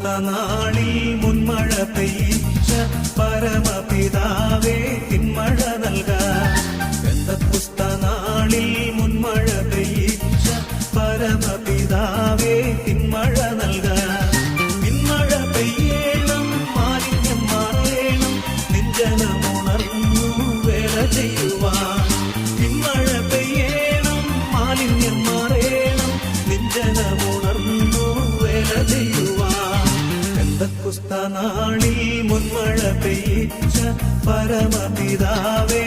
നാളിൽ മുൻമഴ പെയ്യിച്ച പരമപിതാവേ പിന്മഴ നൽകാൻ. പെന്തക്കുസ്ത നാളിൽ മുൻമഴ പെയ്യിച്ച പരമപിതാവേ പിന്മഴ നൽകാൻ. പിന്മഴ പെയ്യണം, മാലിന്യം മാറേണം, നെഞ്ചനമുണർന്നു വേല ചെയ്യുവാൻ. പിന്മഴ പെയ്യണം, മാലിന്യം മാറേണം, നെഞ്ചനമുണർന്നു വേല ചെയ്യുവാൻ. പെന്തക്കുസ്ത നാളിൽ മുൻമഴ പെയ്യിച്ച പരമപിതാവേ